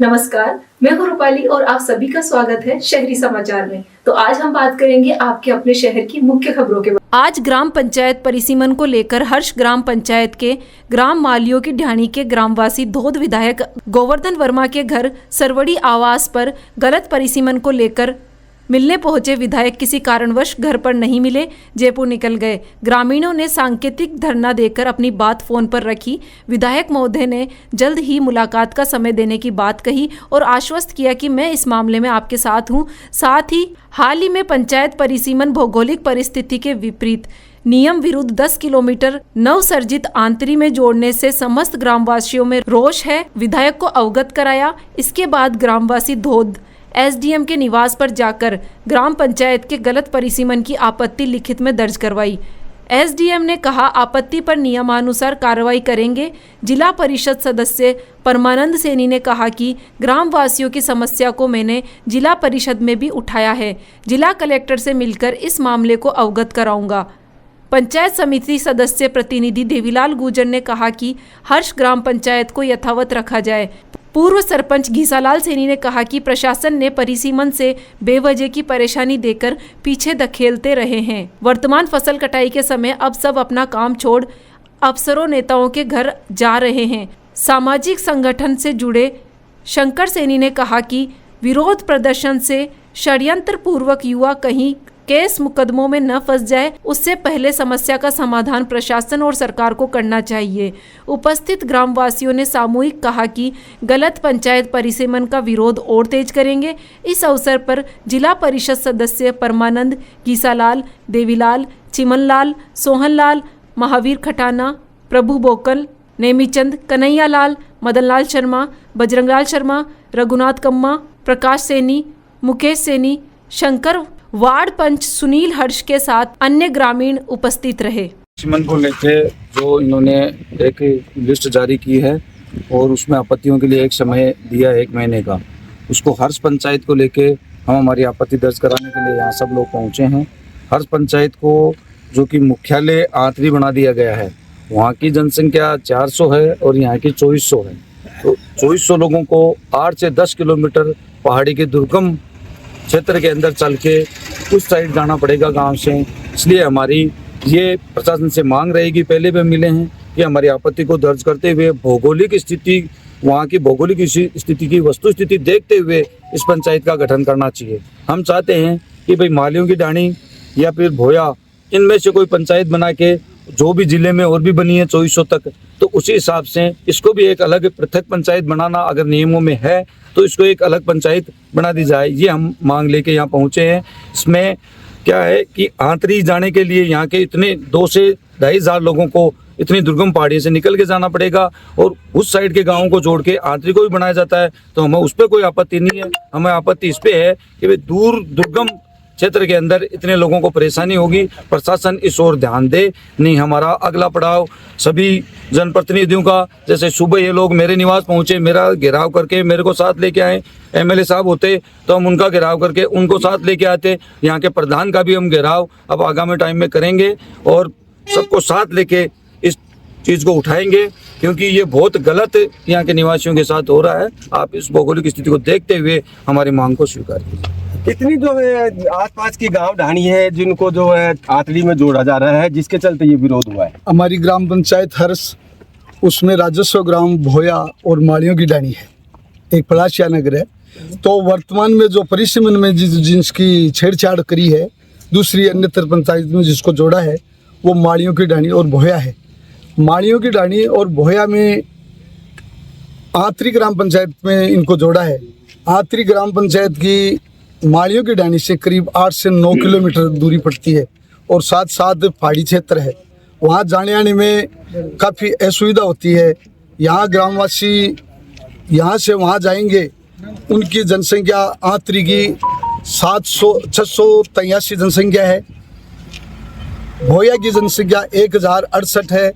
नमस्कार, मैं हूं रूपाली और आप सभी का स्वागत है शहरी समाचार में। तो आज हम बात करेंगे आपके अपने शहर की मुख्य खबरों के बारे में। आज ग्राम पंचायत परिसीमन को लेकर हर्ष ग्राम पंचायत के ग्राम मालियों की ढाणी के ग्रामवासी धोद विधायक गोवर्धन वर्मा के घर सरवड़ी आवास पर गलत परिसीमन को लेकर मिलने पहुंचे विधायक किसी कारणवश घर पर नहीं मिले, जयपुर निकल गए। ग्रामीणों ने सांकेतिक धरना देकर अपनी बात फोन पर रखी। विधायक महोदय ने जल्द ही मुलाकात का समय देने की बात कही और आश्वस्त किया कि मैं इस मामले में आपके साथ हूं। साथ ही हाल ही में पंचायत परिसीमन भौगोलिक परिस्थिति के विपरीत नियम विरुद्ध 10 किलोमीटर नवसर्जित आंतरी में जोड़ने से समस्त ग्रामवासियों में रोष है, विधायक को अवगत कराया। इसके बाद ग्रामवासी धोद एसडीएम के निवास पर जाकर ग्राम पंचायत के गलत परिसीमन की आपत्ति लिखित में दर्ज करवाई। एसडीएम ने कहा आपत्ति पर नियमानुसार कार्रवाई करेंगे। जिला परिषद सदस्य परमानंद सैनी ने कहा कि ग्रामवासियों की समस्या को मैंने जिला परिषद में भी उठाया है, जिला कलेक्टर से मिलकर इस मामले को अवगत कराऊंगा। पंचायत समिति सदस्य प्रतिनिधि देवीलाल गुर्जर ने कहा कि हर्ष ग्राम पंचायत को यथावत रखा जाए। पूर्व सरपंच घीसालाल सैनी ने कहा कि प्रशासन ने परिसीमन से बेवजह की परेशानी देकर पीछे धकेलते रहे हैं। वर्तमान फसल कटाई के समय अब सब अपना काम छोड़ अफसरों नेताओं के घर जा रहे हैं। सामाजिक संगठन से जुड़े शंकर सैनी ने कहा कि विरोध प्रदर्शन से षड्यंत्र पूर्वक युवा कहीं केस मुकदमों में न फंस जाए, उससे पहले समस्या का समाधान प्रशासन और सरकार को करना चाहिए। उपस्थित ग्रामवासियों ने सामूहिक कहा कि गलत पंचायत परिसीमन का विरोध और तेज करेंगे। इस अवसर पर जिला परिषद सदस्य परमानंद, घीसालाल, देवीलाल, चिमनलाल, सोहनलाल, महावीर खटाना, प्रभु बोकल, नेमीचंद, कन्हैयालाल, मदनलाल शर्मा, बजरंगलाल शर्मा, रघुनाथ कम्मा, प्रकाश सैनी, मुकेश सैनी, शंकर, वार्ड पंच सुनील हर्ष के साथ अन्य ग्रामीण उपस्थित रहे। परिसीमन को लेके जो इन्होंने एक लिस्ट जारी की है और उसमें आपत्तियों के लिए एक समय दिया है 1 महीने का, उसको हर्ष पंचायत को लेके हम हमारी आपत्ति दर्ज कराने के लिए यहाँ सब लोग पहुँचे हैं। हर्ष पंचायत को जो कि मुख्यालय आंतरी बना दिया गया है, वहाँ की जनसंख्या 400 है और यहाँ की 2400 है। तो 2400 लोगों को 8 से 10 किलोमीटर पहाड़ी के दुर्गम क्षेत्र के अंदर चल के उस साइड जाना पड़ेगा गांव से। इसलिए हमारी ये प्रशासन से मांग रहेगी, पहले भी मिले हैं, कि हमारी आपत्ति को दर्ज करते हुए भौगोलिक स्थिति, वहाँ की भौगोलिक स्थिति की वस्तु स्थिति देखते हुए इस पंचायत का गठन करना चाहिए। हम चाहते हैं कि भाई मालियों की ढाणी या फिर भोया, इनमें से कोई पंचायत बना के, जो भी जिले में और भी बनी है 2400 तक, तो उसी हिसाब से इसको भी एक अलग पृथक पंचायत बनाना अगर नियमों में है तो इसको एक अलग पंचायत बना दी जाए। ये हम मांग लेके यहाँ पहुँचे हैं। इसमें क्या है कि आंतरी जाने के लिए यहाँ के इतने 2 से 2.5 हज़ार लोगों को इतनी दुर्गम पहाड़ी से निकल के जाना पड़ेगा और उस साइड के गाँवों को जोड़ के आंतरी को भी बनाया जाता है, तो हमें उस पर कोई आपत्ति नहीं है। हमें आपत्ति इस पर है कि भाई दूर दुर्गम क्षेत्र के अंदर इतने लोगों को परेशानी होगी, प्रशासन इस ओर ध्यान दे। नहीं, हमारा अगला पड़ाव सभी जनप्रतिनिधियों का, जैसे सुबह ये लोग मेरे निवास पहुंचे, मेरा घेराव करके मेरे को साथ लेके आए। एमएलए साहब होते तो हम उनका घेराव करके उनको साथ लेके आते। यहाँ के प्रधान का भी हम घेराव अब आगामी टाइम में करेंगे और सबको साथ लेके इस चीज़ को उठाएंगे, क्योंकि ये बहुत गलत यहाँ के निवासियों के साथ हो रहा है। आप इस भौगोलिक स्थिति को देखते हुए हमारी मांग को स्वीकार कीजिए। इतनी जो है आसपास की गांव ढाणी है जिनको जो है आंतरी में जोड़ा जा रहा है, जिसके चलते ये विरोध हुआ है। हमारी ग्राम पंचायत हर्ष, उसमें राजस्व ग्राम भोया और मालियों की ढाणी है, एक पलाशिया नगर है। तो वर्तमान में जो परिसीमन में जिसकी छेड़छाड़ करी है, दूसरी अन्यतर पंचायत में जिसको जोड़ा है, वो मालियों की ढाणी और भोया है। मालियों की ढाणी और भोया में आंतरी ग्राम पंचायत में इनको जोड़ा है। आंतरी ग्राम पंचायत की मालियों की ढाणी से करीब 8 से 9 किलोमीटर दूरी पड़ती है और साथ साथ पहाड़ी क्षेत्र है। वहाँ जाने आने में काफ़ी असुविधा होती है। यहाँ ग्रामवासी यहाँ से वहाँ जाएंगे, उनकी जनसंख्या आंतरी की 683 जनसंख्या है, भोया की जनसंख्या 1068 है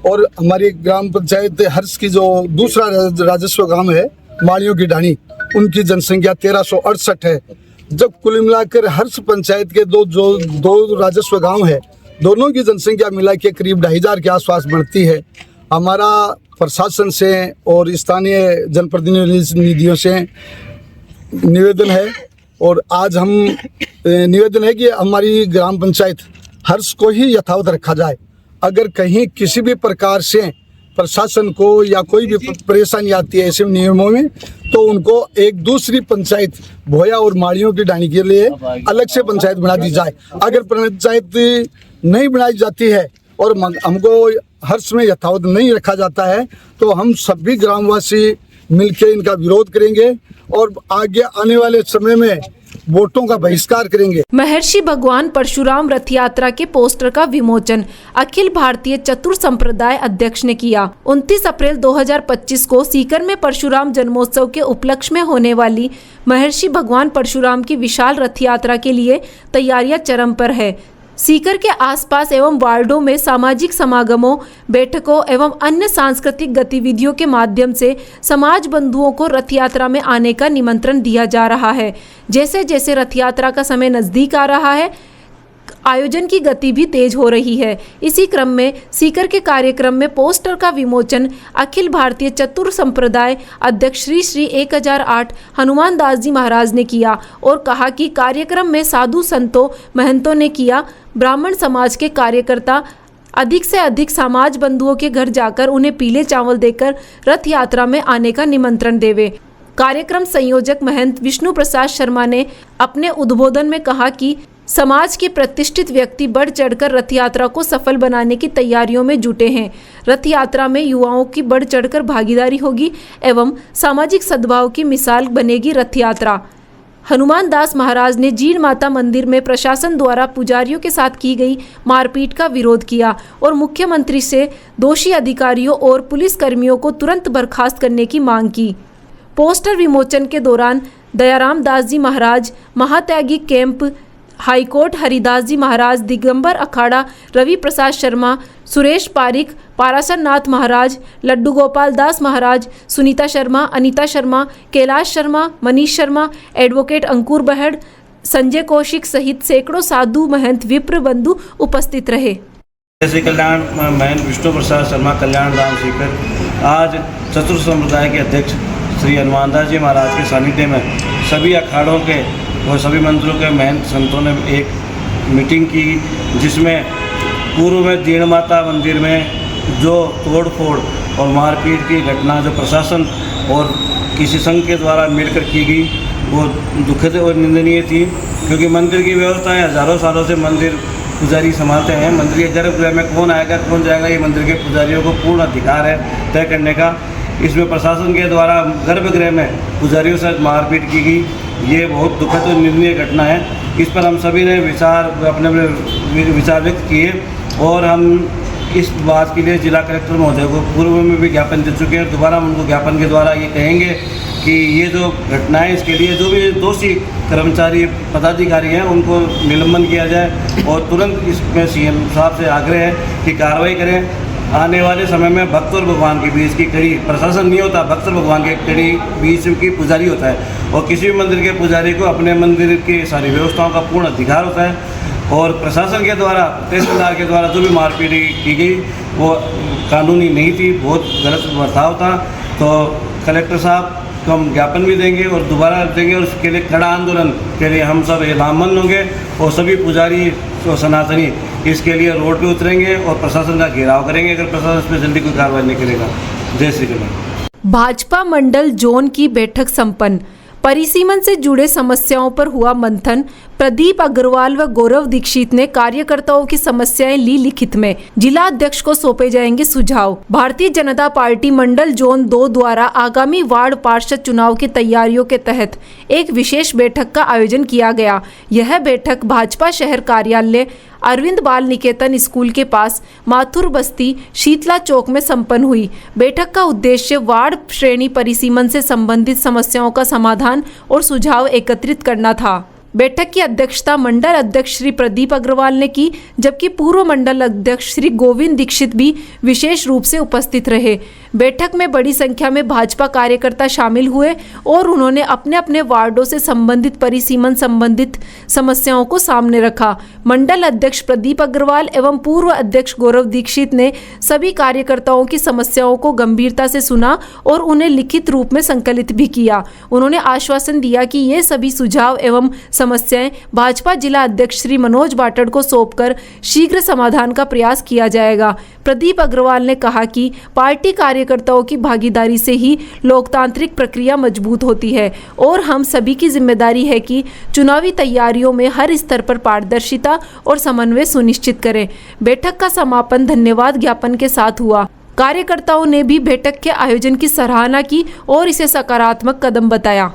और हमारी ग्राम पंचायत हर्ष की जो दूसरा राजस्व ग्राम है मालियों की ढाणी, उनकी जनसंख्या 1368 है। जब कुल मिलाकर हर्ष पंचायत के दो राजस्व गांव है, दोनों की जनसंख्या मिला के करीब 2,500 के आसपास बढ़ती है। हमारा प्रशासन से और स्थानीय जनप्रतिनिधियों से निवेदन है, और आज हम निवेदन है कि हमारी ग्राम पंचायत हर्ष को ही यथावत रखा जाए। अगर कहीं किसी भी प्रकार से प्रशासन को या कोई भी परेशानी आती है ऐसे नियमों में, तो उनको एक दूसरी पंचायत भोया और माड़ियों की डाणी के लिए अलग से पंचायत बना दी जाए। अगर पंचायत नहीं बनाई जाती है और हमको हर्ष में यथावत नहीं रखा जाता है, तो हम सभी ग्रामवासी मिलकर इनका विरोध करेंगे और आगे आने वाले समय में वोटों का बहिष्कार करेंगे। महर्षि भगवान परशुराम रथ यात्रा के पोस्टर का विमोचन अखिल भारतीय चतुर संप्रदाय अध्यक्ष ने किया। 29 अप्रैल 2025 को सीकर में परशुराम जन्मोत्सव के उपलक्ष्य में होने वाली महर्षि भगवान परशुराम की विशाल रथ यात्रा के लिए तैयारियां चरम पर है। सीकर के आसपास एवं वार्डों में सामाजिक समागमों, बैठकों एवं अन्य सांस्कृतिक गतिविधियों के माध्यम से समाज बंधुओं को रथ यात्रा में आने का निमंत्रण दिया जा रहा है। जैसे जैसे रथ यात्रा का समय नज़दीक आ रहा है, आयोजन की गति भी तेज हो रही है। इसी क्रम में सीकर के कार्यक्रम में पोस्टर का विमोचन अखिल भारतीय चतुर संप्रदाय अध्यक्ष श्री 1008 हनुमान दास जी महाराज ने किया और कहा कि कार्यक्रम में साधु संतों महंतों ने किया। ब्राह्मण समाज के कार्यकर्ता अधिक से अधिक समाज बंधुओं के घर जाकर उन्हें पीले चावल देकर रथ यात्रा में आने का निमंत्रण देवे। कार्यक्रम संयोजक महंत विष्णु प्रसाद शर्मा ने अपने उद्बोधन में कहा कि समाज के प्रतिष्ठित व्यक्ति बढ़ चढ़कर रथ यात्रा को सफल बनाने की तैयारियों में जुटे हैं। रथ यात्रा में युवाओं की बढ़ चढ़कर भागीदारी होगी एवं सामाजिक सद्भाव की मिसाल बनेगी रथ यात्रा। हनुमान दास महाराज ने जीण माता मंदिर में प्रशासन द्वारा पुजारियों के साथ की गई मारपीट का विरोध किया और मुख्यमंत्री से दोषी अधिकारियों और पुलिसकर्मियों को तुरंत बर्खास्त करने की मांग की। पोस्टर विमोचन के दौरान दयाराम दास जी महाराज, महात्यागी कैंप हाईकोर्ट हरिदास जी महाराज, दिगंबर अखाड़ा रवि प्रसाद शर्मा, सुरेश पारिक, पारासर नाथ महाराज, लड्डू गोपाल दास महाराज, सुनीता शर्मा, अनीता शर्मा, कैलाश शर्मा, मनीष शर्मा, एडवोकेट अंकुर बहड़, संजय कौशिक सहित सैकड़ों साधु महंत विप्र बंधु उपस्थित रहे। जैसे कल्याण महंत विष्णु प्रसाद शर्मा कल्याण धाम सीकर आज चतुर संप्रदाय के अध्यक्ष श्री हनुमान दास जी महाराज के सानिध्य में सभी अखाड़ों के और सभी मंदिरों के महंत संतों ने एक मीटिंग की, जिसमें पूर्व में जीण माता मंदिर में जो तोड़फोड़ और मारपीट की घटना जो प्रशासन और किसी संघ के द्वारा मिलकर की गई वो दुखद और निंदनीय थी, क्योंकि मंदिर की व्यवस्था है, हज़ारों सालों से मंदिर पुजारी संभालते हैं। मंदिर के गर्भगृह में कौन आएगा कौन जाएगा, ये मंदिर के पुजारियों को पूर्ण अधिकार है तय करने का। इसमें प्रशासन के द्वारा गर्भगृह में पुजारियों से मारपीट की गई, ये बहुत दुखद और निंदनीय घटना है। इस पर हम सभी ने अपने विचार व्यक्त किए और हम इस बात के लिए जिला कलेक्टर महोदय को पूर्व में भी ज्ञापन दे चुके हैं। दोबारा हम उनको ज्ञापन के द्वारा ये कहेंगे कि ये जो घटनाएं, इसके लिए जो भी दोषी कर्मचारी पदाधिकारी हैं उनको निलंबन किया जाए और तुरंत इसमें सीएम साहब से आग्रह है कि कार्रवाई करें। आने वाले समय में भक्त और भगवान के बीच की कड़ी, प्रशासन नहीं होता, भक्त और भगवान के कड़ी बीच की पुजारी होता है और किसी भी मंदिर के पुजारी को अपने मंदिर की सारी व्यवस्थाओं का पूर्ण अधिकार होता है। और प्रशासन के द्वारा, तहसीलदार के द्वारा जो भी मारपीट की गई वो कानूनी नहीं थी, बहुत गलत बर्ताव था। तो कलेक्टर साहब को हम ज्ञापन भी देंगे और दोबारा देंगे और उसके लिए कड़ा आंदोलन के लिए हम सब लामबंद होंगे और सभी पुजारी और सनातनी इसके लिए रोड पे उतरेंगे और प्रशासन का घेराव करेंगे अगर प्रशासन इस पर जल्दी कोई कार्रवाई नहीं करेगा। जय श्री कृष्ण। भाजपा मंडल जोन की बैठक संपन्न। परिसीमन से जुड़े समस्याओं पर हुआ मंथन। प्रदीप अग्रवाल व गौरव दीक्षित ने कार्यकर्ताओं की समस्याएं ली लिखित में। जिला अध्यक्ष को सौंपे जाएंगे सुझाव। भारतीय जनता पार्टी मंडल जोन 2 द्वारा आगामी वार्ड पार्षद चुनाव की तैयारियों के तहत एक विशेष बैठक का आयोजन किया गया। यह बैठक भाजपा शहर कार्यालय अरविंद बाल निकेतन स्कूल के पास माथुर बस्ती शीतला चौक में संपन्न हुई। बैठक का उद्देश्य वार्ड श्रेणी परिसीमन से संबंधित समस्याओं का समाधान और सुझाव एकत्रित करना था। बैठक की अध्यक्षता मंडल अध्यक्ष श्री प्रदीप अग्रवाल ने की, जबकि पूर्व मंडल अध्यक्ष श्री गोविंद दीक्षित भी विशेष रूप से उपस्थित रहे। बैठक में बड़ी संख्या में भाजपा कार्यकर्ता शामिल हुए और उन्होंने अपने अपने वार्डों से संबंधित परिसीमन संबंधित समस्याओं को सामने रखा। मंडल अध्यक्ष प्रदीप अग्रवाल एवं पूर्व अध्यक्ष गौरव दीक्षित ने सभी कार्यकर्ताओं की समस्याओं को गंभीरता से सुना और उन्हें लिखित रूप में संकलित भी किया। उन्होंने आश्वासन दिया कि ये सभी सुझाव एवं समस्याएं भाजपा जिला अध्यक्ष श्री मनोज बाटड़ को सौंपकर शीघ्र समाधान का प्रयास किया जाएगा। प्रदीप अग्रवाल ने कहा कि पार्टी कार्यकर्ताओं की भागीदारी से ही लोकतांत्रिक प्रक्रिया मजबूत होती है और हम सभी की जिम्मेदारी है कि चुनावी तैयारियों में हर स्तर पर पारदर्शिता और समन्वय सुनिश्चित करें। बैठक का समापन धन्यवाद ज्ञापन के साथ हुआ। कार्यकर्ताओं ने भी बैठक के आयोजन की सराहना की और इसे सकारात्मक कदम बताया।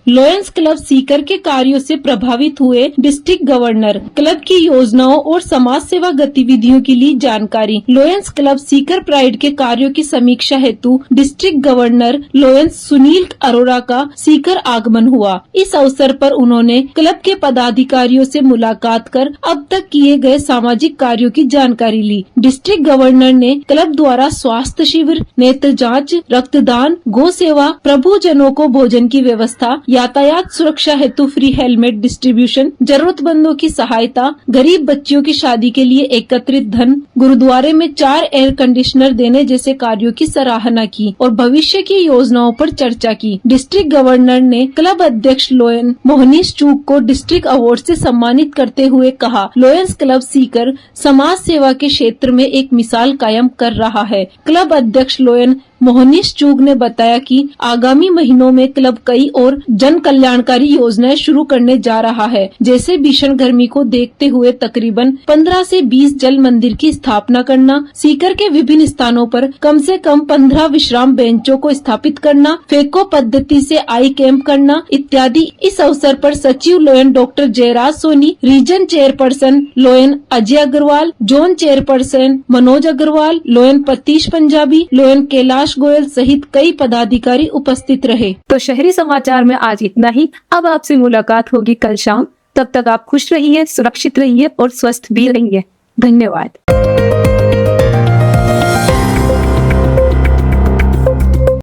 लॉयंस क्लब सीकर के कार्यों से प्रभावित हुए डिस्ट्रिक्ट गवर्नर, क्लब की योजनाओं और समाज सेवा गतिविधियों की ली जानकारी। लॉयंस क्लब सीकर प्राइड के कार्यों की समीक्षा हेतु district governor lions Sunil Arora का सीकर आगमन हुआ। इस अवसर पर उन्होंने क्लब के पदाधिकारियों से मुलाकात कर अब तक किए गए सामाजिक कार्यों की जानकारी ली। डिस्ट्रिक्ट गवर्नर ने क्लब द्वारा स्वास्थ्य शिविर, नेत्र जाँच, रक्तदान, गौ सेवा, प्रभुजनों को भोजन की व्यवस्था, यातायात सुरक्षा हेतु फ्री हेलमेट डिस्ट्रीब्यूशन, जरूरतमंदों की सहायता, गरीब बच्चियों की शादी के लिए एकत्रित धन, गुरुद्वारे में 4 एयर कंडीशनर देने जैसे कार्यों की सराहना की और भविष्य की योजनाओं पर चर्चा की। डिस्ट्रिक्ट गवर्नर ने क्लब अध्यक्ष लोयन मोहनीश चूक को डिस्ट्रिक्ट अवार्ड से सम्मानित करते हुए कहा, लॉयंस क्लब सीकर समाज सेवा के क्षेत्र में एक मिसाल कायम कर रहा है। क्लब अध्यक्ष लोयन मोहनीश चूग ने बताया कि आगामी महीनों में क्लब कई और जन कल्याणकारी योजनाएं शुरू करने जा रहा है, जैसे भीषण गर्मी को देखते हुए तकरीबन 15 से 20 जल मंदिर की स्थापना करना, सीकर के विभिन्न स्थानों पर कम से कम 15 विश्राम बेंचों को स्थापित करना, फेको पद्धति से आई कैंप करना इत्यादि। इस अवसर पर सचिव lion doctor Jayraj Soni, region chairperson lion Ajay Agrawal, zone chairperson Manoj Agrawal, lion Patish Punjabi, lion Kailash Goyal सहित कई पदाधिकारी उपस्थित रहे। तो शहरी समाचार में आज इतना ही। अब आपसे मुलाकात होगी कल शाम। तब तक आप खुश रहिए, सुरक्षित रहिए और स्वस्थ भी रहिए। धन्यवाद।